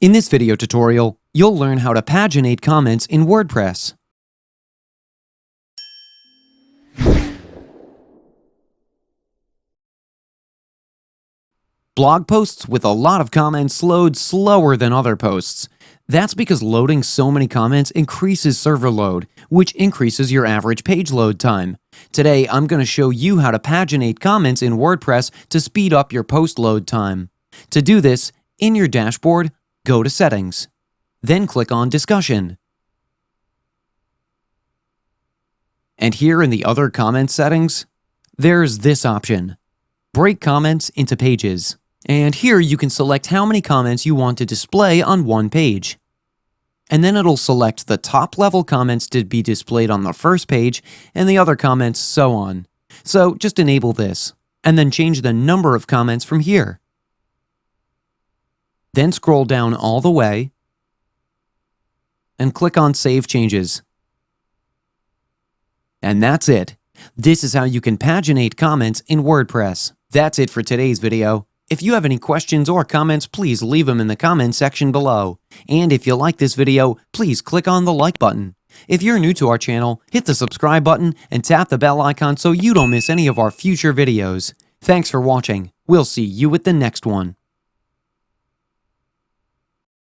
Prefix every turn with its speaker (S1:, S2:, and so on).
S1: In this video tutorial, you'll learn how to paginate comments in WordPress. Blog posts with a lot of comments load slower than other posts. That's because loading so many comments increases server load, which increases your average page load time. Today, I'm going to show you how to paginate comments in WordPress to speed up your post load time. To do this, in your dashboard, go to Settings. Then click on Discussion. And here in the Other Comments settings, there's this option, Break Comments into Pages. And here you can select how many comments you want to display on one page. And then it'll select the top level comments to be displayed on the first page and the other comments so on. So just enable this, and then change the number of comments from here. Then scroll down all the way and click on Save Changes. And that's it. This is how you can paginate comments in WordPress. That's it for today's video. If you have any questions or comments, please leave them in the comments section below. And if you like this video, please click on the like button. If you're new to our channel, hit the subscribe button and tap the bell icon so you don't miss any of our future videos. Thanks for watching. We'll see you at the next one.